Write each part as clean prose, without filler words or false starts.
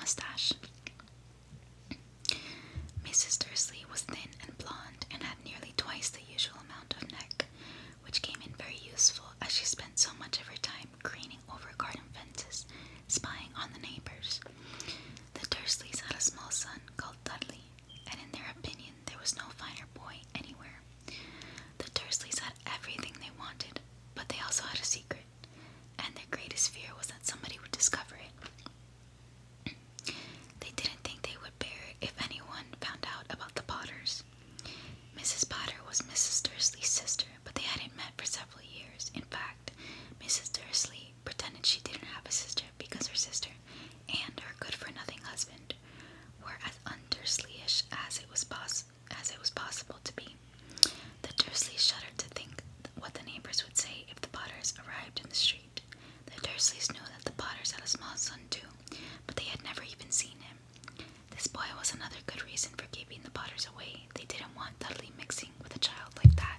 mustache. Mrs. Dursley was thin and blonde and had nearly twice the usual amount of neck, which came in very useful as she spent so much of her time craning over garden fences, spying on the neighbors. The Dursleys had a small son called Dudley, and in their opinion there was no finer boy anywhere. The Dursleys had everything they wanted, but they also had a secret, and their greatest fear was that somebody would discover it. They didn't think they would bear it if anyone found out about the Potters. Mrs. Potter was Mrs. Dursley's sister, but they hadn't met for several years. In fact, Mrs. Dursley pretended she didn't have a sister because her sister and her good-for-nothing husband were as un-Dursleyish as it was possible to be. The Dursleys shuddered to think what the neighbors would say if the Potters arrived in the street. The Dursleys knew that the Potters had a small son too, but they had never even seen him. This boy was another good reason for keeping the Potters away. They didn't want Dudley mixing with a child like that.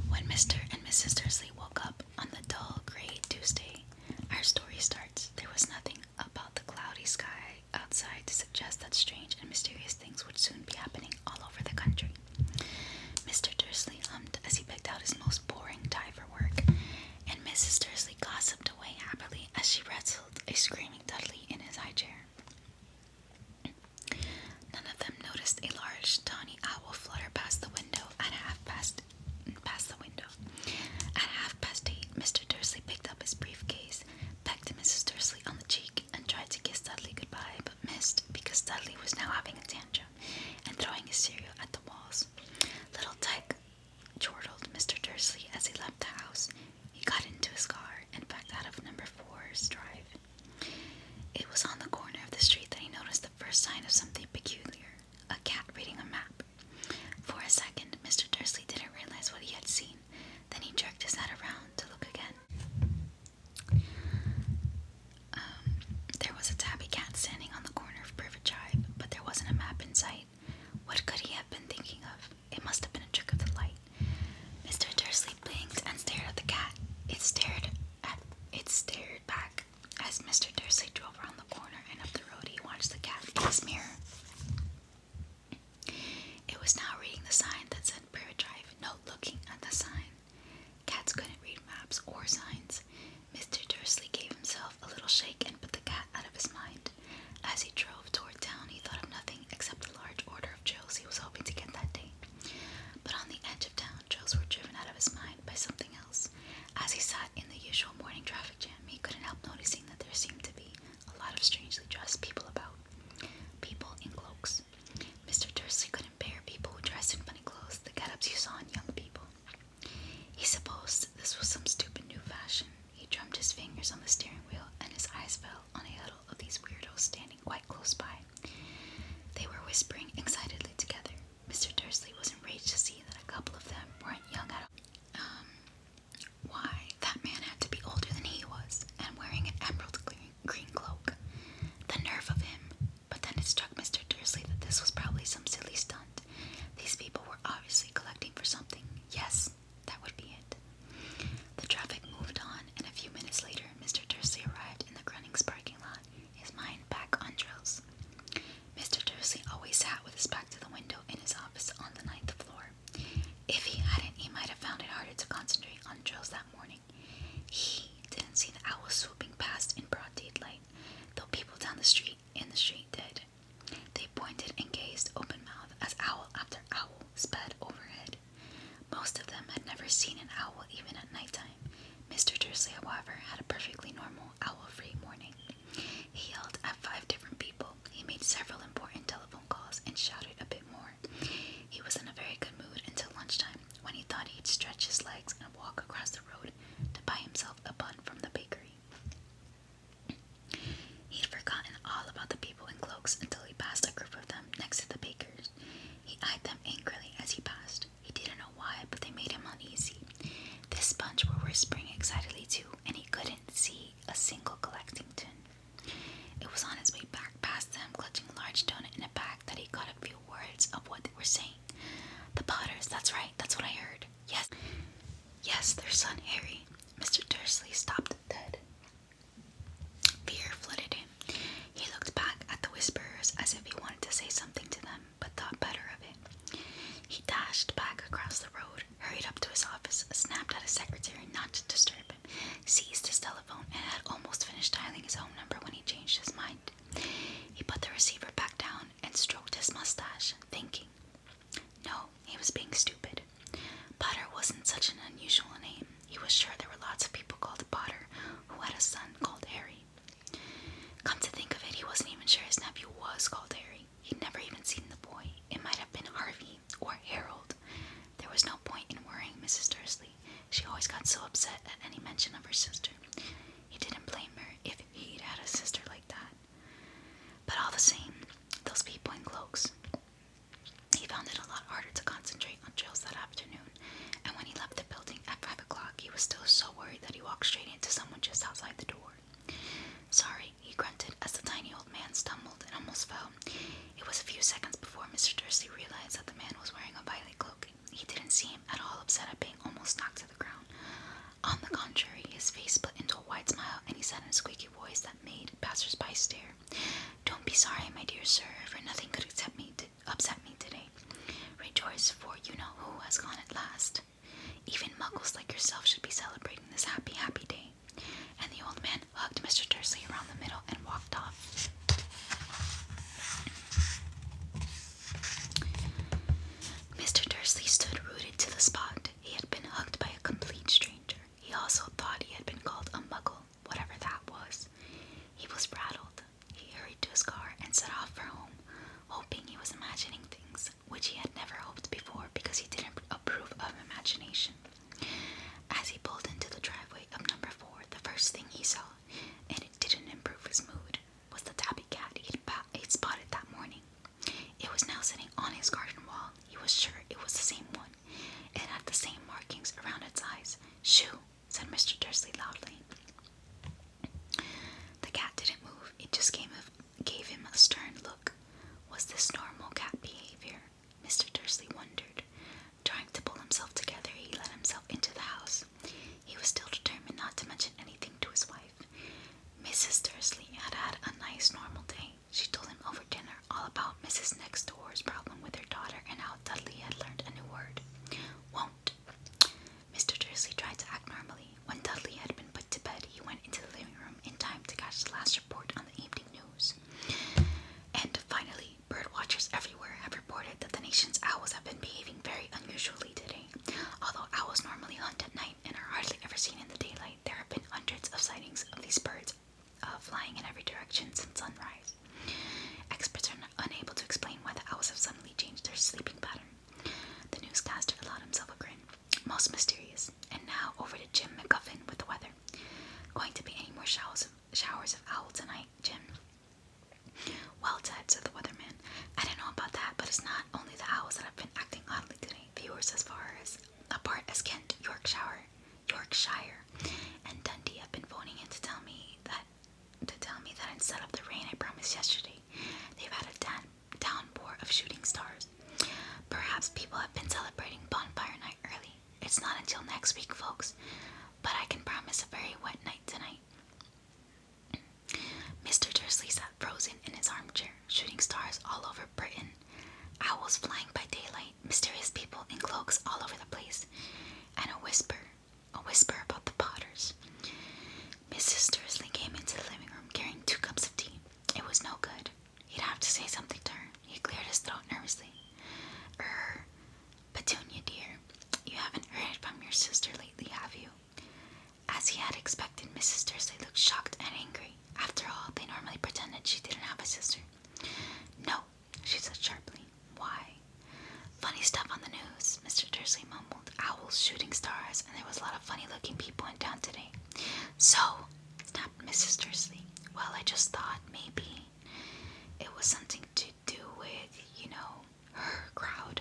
When Mr. and Mrs. Dursley woke up on the dull gray Tuesday, our story starts. There was nothing about the cloudy sky outside to suggest that strange and mysterious things would soon be happening all over the country. Mr. Dursley hummed as he picked out his most boring tie for work, and Mrs. Dursley gossiped away happily as she wrestled a screaming Dudley in his high chair. None of them noticed a large tawny owl flutter past the window at half past 8, Mr. Dursley picked up his briefcase, pecked Mrs. Dursley on the cheek, and tried to kiss Dudley goodbye, but missed because Dudley was now having a tantrum and throwing his cereal at the walls. Little Tyke chortled Mr. Dursley as he left the house. He got into his car and backed out of number 4's drive. It was on the corner of the street that he noticed the first sign of something peculiar, a cat reading a map. For a second, Mr. Dursley didn't realize what he had seen. Then he jerked his head around to look again. There was a tabby cat standing on the corner of Privet Drive, but there wasn't a map in sight. What could he have been thinking of? It must have been a trick of the light. Mr. Dursley blinked and stared at the cat. It stared back. As Mr. Dursley drove around the corner and up the road, he watched the cat in his mirror. It was now reading the sign that said Privet Drive. No looking at the sign. Cats couldn't read maps or signs. Mr. Dursley gave himself a little shake and put the cat out of his mind. As he drove toward town, he thought of nothing except the large order of drills he was hoping to get that day. But on the edge of town, drills were driven out of his mind by something else. As he sat in the usual morning traffic jam, he couldn't help noticing that there seemed to be a lot of strangely dressed people about. People in cloaks. Mr. Dursley couldn't bear people who dressed in funny clothes, the get-ups you saw in young people. He supposed this was some stupid new fashion. He drummed his fingers on the steering wheel, and his eyes fell on a huddle of these weirdos standing quite close by. They were whispering excitedly together. Mr. Dursley was enraged to see that a couple of them weren't young at all. Why, that man had to be older than he was, and wearing an emerald green cloak. The nerve of him! But then it struck Mr. Dursley that this was probably some silly stunt. These people were obviously collecting for something. Yes, that would be it. The traffic moved on, and a few minutes later, Mr. Dursley arrived in the Grunnings parking lot, his mind back on drills. Mr. Dursley always sat with his back to the window in his office on the 9th floor. If he hadn't, he might have found it harder to concentrate on drills that morning. He didn't see the owl swooping past in broad daylight, though people down in the street did. They pointed and gazed open-mouthed as owl after owl sped overhead. Most of them had never seen an owl even at nighttime. Mr. Dursley, however, had a perfectly normal owl-free morning. He yelled at 5 different people. He made several important telephone calls and shouted a bit more. He was in a very good mood until lunchtime, when he thought he'd stretch his legs and walk across the road to buy himself a bun from the bakery. He'd forgotten all about the people in cloaks until he passed a group of them next to the baker's. He eyed them angrily as he passed. He didn't know why, but they made him uneasy. This bunch were whispering excitedly too, and he couldn't see a single collecting tin. It was on his way back past them, clutching a large donut in a bag, that he caught a few words of what they were saying. The Potters, that's right, that's what I heard. Yes, their son Harry. Mr. Dursley stopped dead. Fear as if he wanted to say something to them, but thought better of it. He dashed back across the road, hurried up to his office, snapped at his secretary not to disturb him, seized his telephone, and had almost finished dialing his home number when he changed his mind. He put the receiver back down and stroked his mustache, thinking. No, he was being stupid. Potter wasn't such an unusual name. He was sure there were lots of people called Potter who had a son called Harry. Come to think of it, he wasn't even sure his nephew was called Harry. He'd never even seen the boy. It might have been Harvey or Harold. There was no point in worrying Mrs. Dursley. She always got so upset at any mention of her sister. He didn't blame her if he'd had a sister like that. But all the same, those people in cloaks. He found it a lot harder to concentrate on drills that afternoon, and when he left the building at 5 o'clock, he was still so worried that he walked straight into someone just outside the door. Sorry, he grunted as the tiny old man stumbled and almost fell. It was a few seconds before Mr. Dursley realized that the man was wearing a violet cloak. He didn't seem at all upset at being almost knocked to the ground. On the contrary, his face split into a wide smile, and he said in a squeaky voice that made passers-by stare, "Don't be sorry, my dear sir, for nothing could upset me today. Rejoice, for you know who has gone at last. Even muggles like yourself should be celebrating this happy, happy day." And the old man hugged Mr. Dursley around the middle and walked off. Mr. Dursley stood rooted to the spot. He had been hugged by a complete stranger. He also thought he had been called a muggle, whatever that was. He was rattled. He hurried to his car and set off for home, hoping he was imagining things, which he had never hoped before because he didn't approve of imagination. As he pulled into the driveway of number 4, the first thing he saw, and it didn't improve his mood, was the tabby cat he'd spotted that morning. It was now sitting on his garden wall. He was sure it was the same one. It had the same markings around its eyes. "Shoo," said Mr. Dursley loudly. The cat didn't move. It just gave him a stern look. Was this normal cat behavior? Mr. Dursley wondered. Trying to pull himself together, he let himself into the house. He was still determined not to mention anything to his wife. Mrs. Dursley had had a nice normal day. She told him over dinner all about Mrs. Next Door's problem with her daughter and how Dudley had learned a new word. Won't. Mr. Dursley tried to act normally. When Dudley had been put to bed, he went into the living room in time to catch the last report on the evening news. And finally, bird watchers everywhere have reported that the nation's owls have been behaving very unusually today. Although owls normally hunt at night and are hardly ever seen in the daylight, there have been hundreds of sightings of these birds flying in every direction since sunrise. Experts are unable to explain why the owls have suddenly changed their sleeping pattern. The newscaster allowed himself a grin. Most mysterious. And now over to Jim McGuffin with the weather. Going to be any more showers of owl tonight, Jim? Well, Ted, said the weatherman, I don't know about that, but it's not only the owls that have been acting oddly today. Viewers apart as Kent, Yorkshire, and Dundee have been phoning in to tell me that instead of the rain I promised yesterday, they've had a downpour of shooting stars. Perhaps people have been celebrating bonfire night early. It's not until next week, folks, but I can promise a very wet night tonight. Mr. Dursley sat frozen in his armchair. Shooting stars all over Britain, owls flying by daylight, mysterious people in cloaks all over the place, and a whisper about the Potters. Mrs. Dursley came into the living room carrying 2 cups of tea. It was no good. He'd have to say something to her. He cleared his throat nervously. Petunia, dear, you haven't heard from your sister lately, have you? As he had expected, Mrs. Dursley looked shocked and angry. After all, they normally pretended she didn't have a sister. No, she said sharply. Why? Funny stuff on the news, Mr. Dursley mumbled. Owls, shooting stars, and there was a lot of funny-looking people in town today. So, snapped Mrs. Dursley. Well, I just thought maybe it was something to do with, her crowd.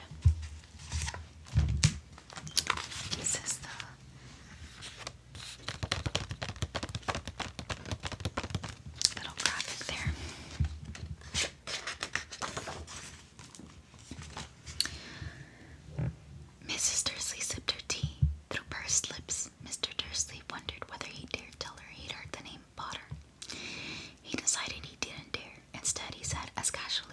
This is the little graphic there. Mrs. Dursley sipped her tea through pursed lips. Mr. Dursley wondered whether he dared tell her he'd heard the name Potter. He decided he didn't dare. Instead, he said as casually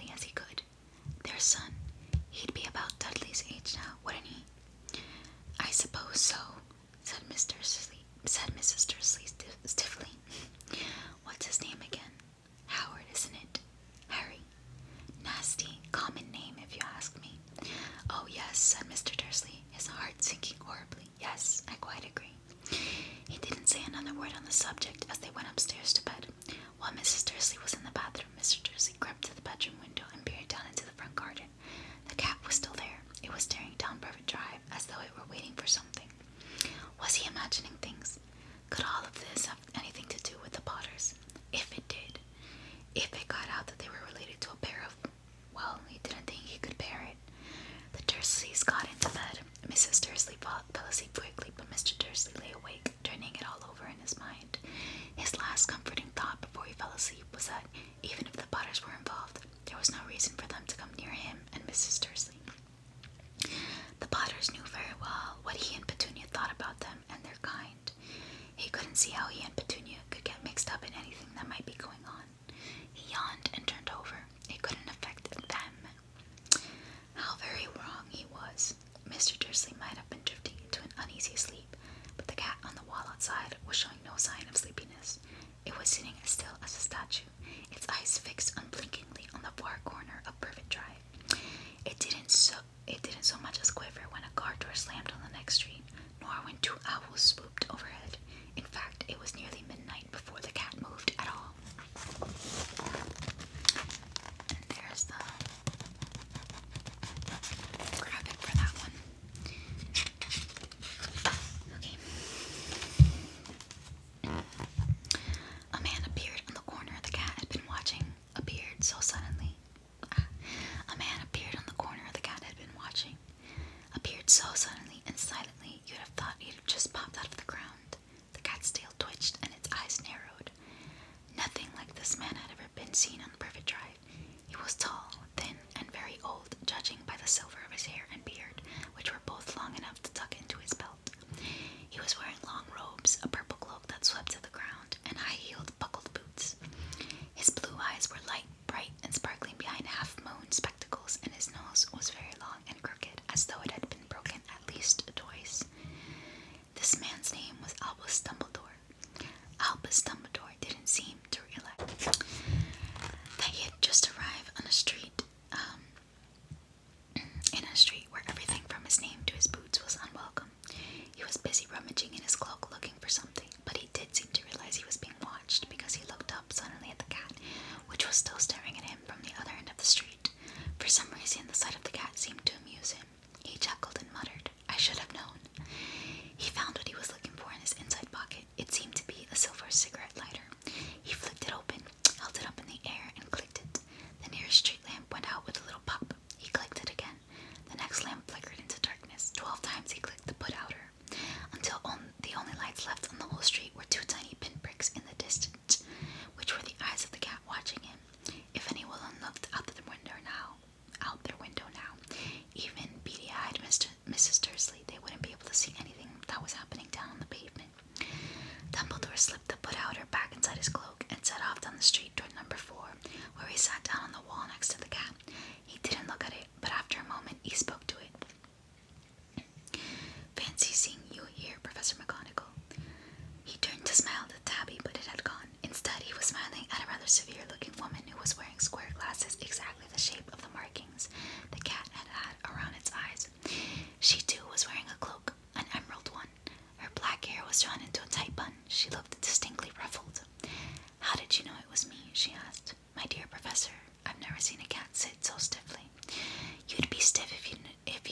the subject as they went upstairs to bed. While Mrs. Dursley was in the bathroom, Mr. Dursley crept to the bedroom window and peered down into the front garden. The cat was still there. It was staring down Privet Drive as though it were waiting for something. Was he imagining things? Could all of this have anything to do with the Potters? If it did, if it got out that they were related to a pair of, well, he didn't think he could bear it. The Dursleys got into bed. Mrs. Dursley fell asleep quickly, but Mr. Dursley lay awake, turning it all over in his mind. His last comforting thought before he fell asleep was that, even if the Potters were involved, there was no reason for them to come near him and Mrs. Dursley. The Potters knew very well what he and Petunia thought about them and their kind. He couldn't see how he and Petunia could get mixed up in anything that might be going on. He yawned and turned over. It couldn't affect them. How very wrong he was. Mr. Dursley might have been drifting into an uneasy sleep, but the cat on the wall outside was showing no sign of sleepiness. It was sitting as still as a statue, its eyes fixed unblinkingly on the far corner of Privet Drive. It didn't so much as quiver when a car door slammed on the next street, nor when two owls swooped overhead. In fact, it was nearly midnight before the cat moved at all. And there's the graphic for that one. Okay. A man appeared on the corner the cat had been watching. Appeared so suddenly. A man appeared on the corner the cat had been watching. Appeared so suddenly and silently you'd have thought he'd just popped out of the ground. The cat's tail twitched and its eyes narrowed. Nothing like this man had ever been seen on Privet Drive. He was tall, thin, and very old, judging by the silver of his hair and beard, which were both long enough to tuck into his belt. He was wearing long robes, a purple cloak that swept to the ground, and high-heeled buckled boots. His blue eyes were light, bright, and sparkling behind half-moon spectacles, and his nose was very long and crooked, as though it had been broken at least twice. This man's name was Albus Dumbledore. Albus Dumbledore didn't seem to realize that he had just arrived on a street, in a street where everything from his name to his boots was unwelcome. He was busy rummaging in his cloak looking for something, but he did seem to realize he was being watched because he looked up suddenly at the cat, which was still staring at him from the other end of the street. For some reason, the sight of the cat seemed to amuse him. He chuckled and muttered, "I should have known." He found what he was looking for in his inside pocket. It seemed to be a silver cigarette lighter. He flicked it open, held it up in the air, and clicked it. The nearest street lamp went out with a little pop. He clicked it again. The next lamp flickered into darkness. 12 times he clicked the put-outer, until the only lights left on the whole street were two tiny pinpricks in the distance, which were the eyes of the cat watching him. If anyone looked out their window now, even beady-eyed Mrs. Dursley, they wouldn't be able to see anything that was happening down on the pavement. Dumbledore slipped the put-outer back inside his cloak and set off down the street toward number 4, where he sat down on the wall next to the cat. He didn't look at it, but after a moment he spoke to it. "Fancy seeing you here, Professor McGonagall." He turned to smile at Tabby, but it had gone. Instead, he was smiling at a rather severe-looking woman who was wearing square glasses exactly the shape of the markings the cat had had around its eyes. She, too, was wearing a cloak, an emerald one. Her black hair was drawn into a tight bun. She looked distinctly ruffled. "How did you know it was me?" she asked. "My dear Professor, I've never seen a cat sit so stiffly. You'd be stiff if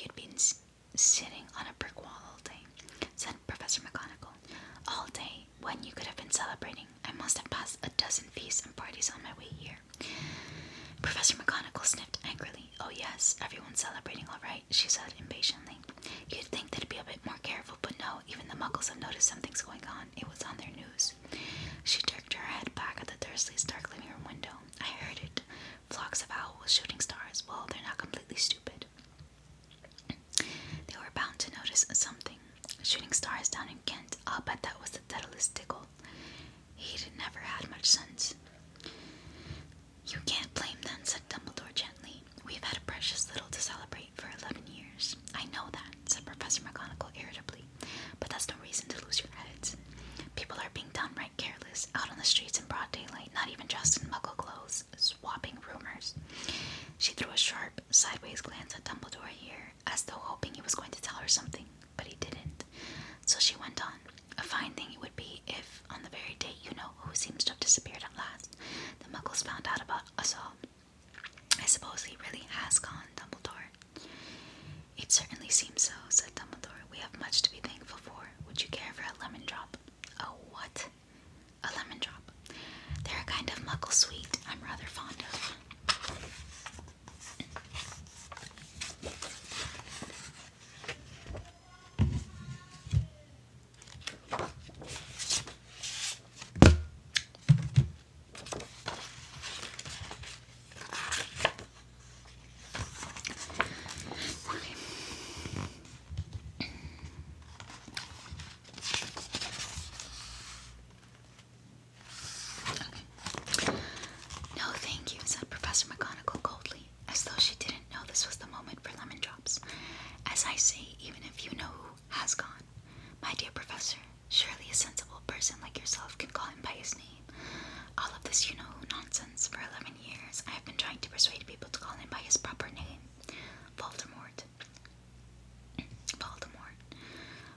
you'd been sitting on a brick wall all day," said Professor McGonagall. "All day, when you could have been celebrating. I must have passed a dozen feasts and parties on my way here." Professor McGonagall sniffed angrily. "Oh yes, everyone's celebrating all right," she said impatiently. "You'd think they'd be a bit more careful, but no, even the Muggles have noticed something's going on. It was on their news." She jerked her head back at the Dursleys' dark living room window. "I heard it. Flocks of owls shooting stars. Well, they're not completely stupid. They were bound to notice something. Shooting stars down in Kent. I'll bet that was the Daedalus Diggle. He'd never had much sense." "You can't blame them," said Dumbledore gently. "We've had precious little to celebrate for 11 years. "I know that," said Professor McGonagall irritably, "but that's no reason to lose your heads. People are being downright careless, out on the streets in broad daylight, not even dressed apple sweet I'm rather fond of. No, thank you, said Professor McGonagall coldly, as though she didn't know this was the moment for lemon drops. As I say, even if you know who has gone. My dear Professor, surely a sensible person like yourself can call him by his name. All of this you-know-who nonsense. For 11 years, I have been trying to persuade people to call him by his proper name. Voldemort. Voldemort.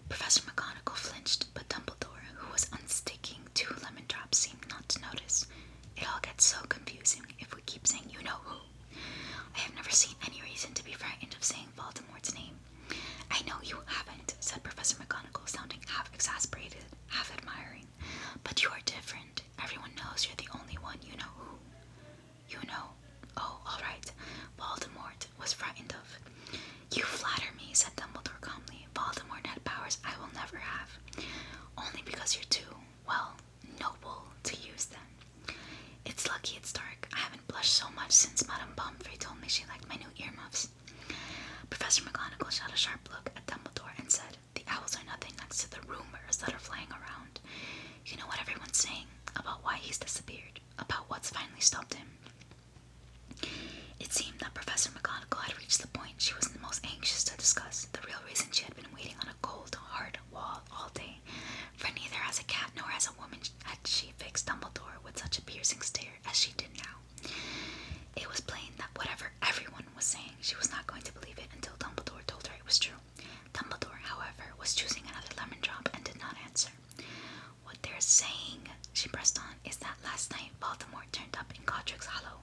Professor McGonagall flinched, but Dumbledore, who was unsticking 2 lemon drops, seemed not to notice. It all gets so confusing if we keep saying you-know-who. I have never seen any reason to be frightened of saying Voldemort's name. I know you haven't, said Professor McGonagall, sounding half exasperated, half admiring. But you are different. Everyone knows you're the only one you know who. You know. Oh, all right. Voldemort was frightened of. You flatter me, said Dumbledore calmly. Voldemort had powers I will never have. Only because you're too, well, noble to use them. It's lucky it's dark. I haven't blushed so much since Madame Pomfrey told me she liked my new earmuffs. Professor McGonagall shot a sharp look at Dumbledore and said, the owls are nothing next to the rumors that are flying around. You know what everyone's saying about why he's disappeared, about what's finally stopped him. It seemed that Professor McGonagall had reached the point she was the most anxious to discuss, the real reason she had been waiting on a cold, hard wall all day. For neither as a cat nor as a woman had she fixed Dumbledore with such a piercing stare as she did now. It was plain that whatever everyone was saying, she was not going to believe it until Dumbledore told her it was true. Dumbledore, however, was choosing another lemon drop and did not answer. What they're saying, she pressed on, is that last night Voldemort turned up in Godric's Hollow.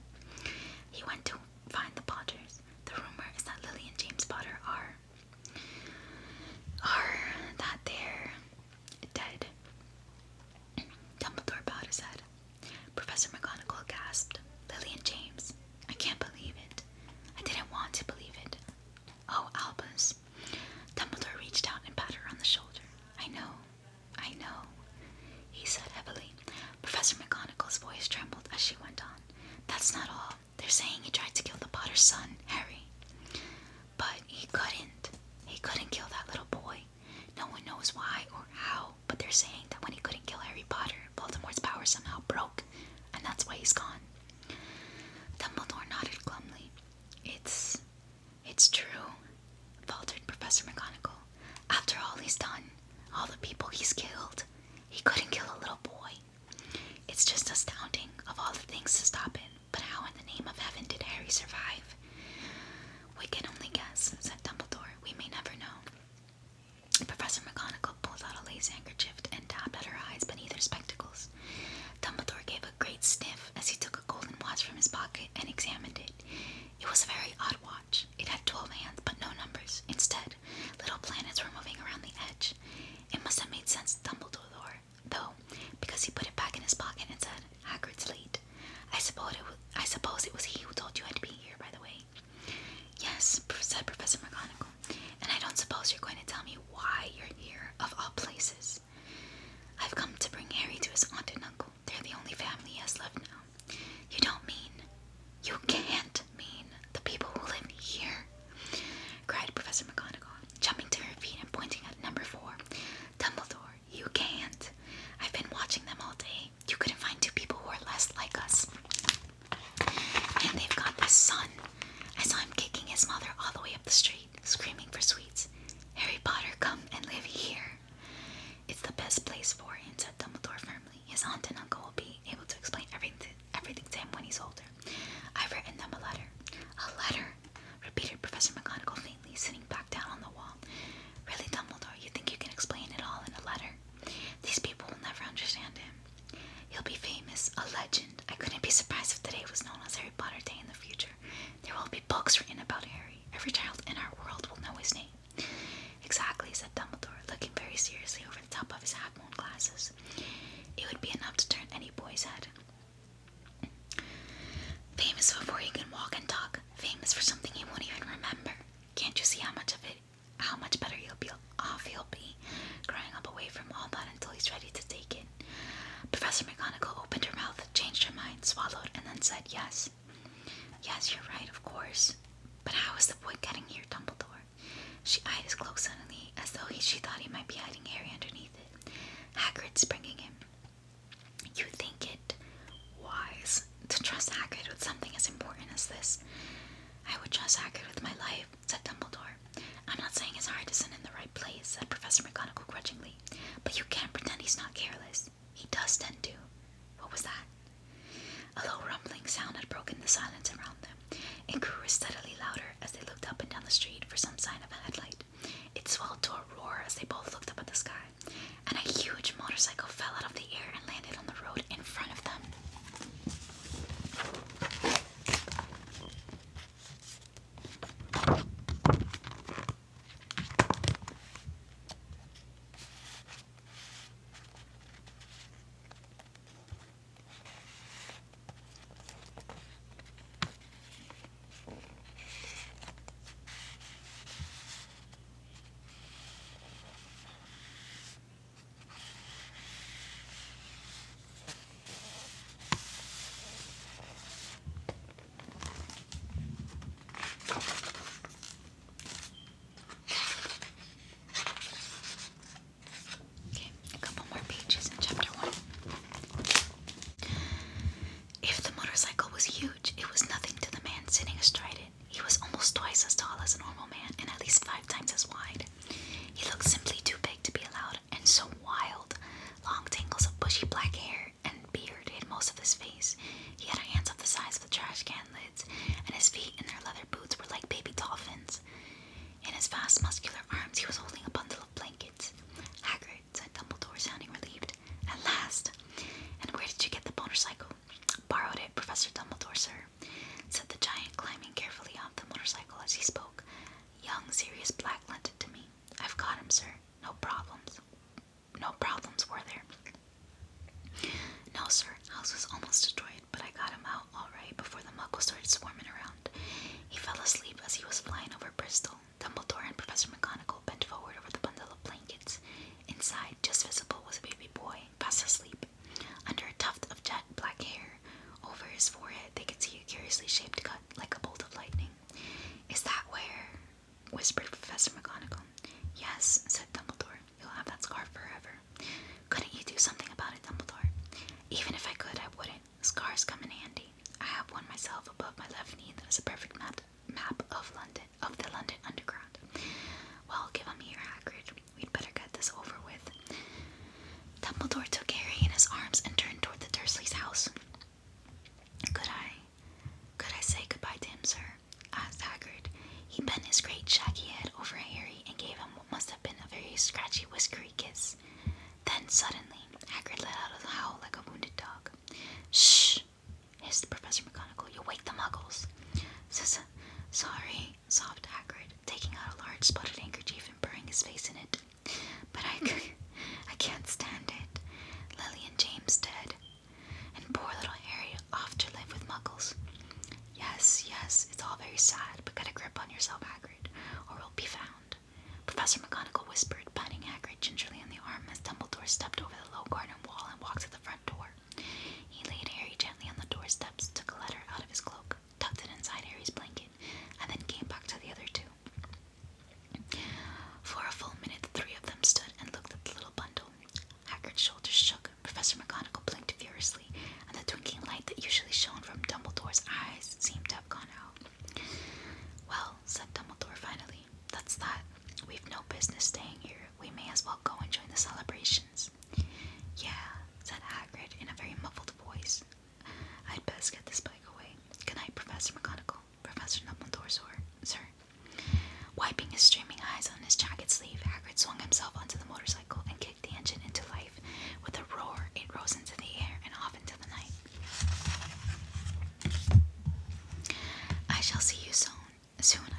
He went to find the Potters. The rumor is that Lily and James Potter are that they're dead. Dumbledore bowed his head. Professor McGonagall gasped. Lily and James. I can't believe it. I didn't want to believe it. Oh, Albus. Dumbledore reached out and patted her on the shoulder. I know, he said heavily. Professor McGonagall's voice trembled as she went on. That's not all. They're saying he tried to kill the Potter's son, Harry. But he couldn't. He couldn't kill that little boy. No one knows why or how, but they're saying that when he couldn't kill Harry Potter, Voldemort's power somehow broke, and that's why he's gone. Dumbledore nodded glumly. It's true, faltered Professor McGonagall. After all he's done, all the people he's killed, he couldn't kill a little boy. It's just astounding of all the things to stop it, but how in the name of heaven did Harry survive? We can only guess, said Dumbledore. We may never know. Professor McGonagall pulled out a lace handkerchief and dabbed at her eyes beneath her spectacles. Dumbledore gave a great sniff as he took a golden watch from his pocket and examined it. It was a very odd watch. It had 12 hands, but no numbers. Instead, little planets were moving around the edge. It must have made sense to Dumbledore, though, because he put it back in his pocket and said, Hagrid's late. I suppose it was he who told you I'd be here, by the way. Yes, said Professor McGonagall, and I don't suppose you're going to tell me why you're here, of all places. I've come to bring Harry to his aunt and uncle. They're the only family he has left now. You don't mean, you can't mean the people who live here, cried Professor McGonagall, jumping to her feet and pointing at number 4. Dumbledore, you can't. I've been watching them all day. You couldn't find 2 people who are less like us. And they've got this son. I saw him kicking his mother all the way up the street, screaming for sweets. Harry Potter, come and live here. It's the best place for him, said Dumbledore firmly. His aunt Famous before he can walk and talk. Famous for something he won't even remember. Can't you see how much better he'll be growing up away from all that until he's ready to take it? Professor McGonagall opened her mouth, changed her mind, swallowed, and then said yes. Yes, you're right, of course. But how is the boy getting here, Dumbledore? She eyed his cloak suddenly, as though she thought he might be hiding Harry underneath it. Hagrid's bringing him. You think it wise to trust Hagrid with something as important as this? I would trust Hagrid with my life, said Dumbledore. I'm not saying his heart isn't in the right place, said Professor McGonagall grudgingly, but you can't pretend he's not careless. He does tend to. What was that? A low rumbling sound had broken the silence around them. It grew steadily louder as they looked up and down the street for some sign of a headlight. It swelled to a roar as they both looked up at the sky, and a huge motorcycle fell out of the air and landed on the road in front of them. Huge, it was nothing to the man sitting astride it. He was almost twice as tall as a normal man and at least 5 times as wide. He looked simply too big to be allowed, and so wild. Long tangles of bushy black hair and beard hid most of his face. He had hands of the size of the trash can lids, and his feet in their leather boots were like baby dolphins. In his vast muscular arms he was holding a bundle of blankets. Hagrid, said Dumbledore, sounding relieved. At last. And where did you get the motorcycle? Borrowed it, Professor Dumbledore, sir, said the giant, climbing carefully off the motorcycle as he spoke. Young, serious Black lent it to me. I've got him, sir. No problems. No problems, were there? No, sir. House was almost destroyed, but I got him out all right before the muggles started swarming around. He fell asleep as he was flying over Bristol. Dumbledore and Professor McGonagall bent forward over the bundle of blankets. Inside, just visible, was a baby boy, fast asleep. Under a tuft of jet black hair over his forehead, they could see a curiously shaped cut like a bolt of lightning. Is that where? Whispered Professor McGonagall. Yes, said Dumbledore. You'll have that scar forever. Couldn't you do something about it, Dumbledore? Even if I could, I wouldn't. Scars come in handy. I have one myself above my left knee that is a perfect map of London, of the London Underground. Well, give him here, Hagrid. We'd better get this over with. Dumbledore took Harry in his arms and turned toward the Dursleys' house. Could I say goodbye to him, sir? Asked Hagrid. He bent his great shaggy head over Harry and gave him what must have been a very scratchy, whiskery kiss. Then, suddenly, Hagrid let out a howl like a wounded dog. Shh! Hissed Professor McGonagall. You'll wake the muggles. Sorry, sobbed Hagrid, taking out a large spotted handkerchief and burying his face in it. But I can't stand it. Lily and James dead, and poor little Harry off to live with muggles. Yes, it's all very sad, but get a grip on yourself, Hagrid, or we'll be found. Professor McGonagall whispered, patting Hagrid gingerly on the arm as Dumbledore stepped over the low garden wall and walked to the front door. He laid Harry gently on the doorsteps, took a letter out of his cloak, tucked it inside Harry's blanket, and then came back to the other two. For a full minute, the three of them stood and looked at the little bundle. Hagrid's shoulders shook, Professor McGonagall blinked furiously, and the twinkling light that usually shone from Dumbledore's eyes seemed to have gone out. Well, said Dumbledore finally, that's that. We've no business staying here. We may as well go and join the celebrations. Yeah, said Hagrid in a very muffled voice. I'd best get this bike away. Good night, Professor McGonagall. Professor Dumbledore, sir. Wiping his streaming eyes on his jacket sleeve, Hagrid swung himself onto the motorcycle and kicked the engine into life. With a roar, it rose into the air and off into the night. I shall see you soon,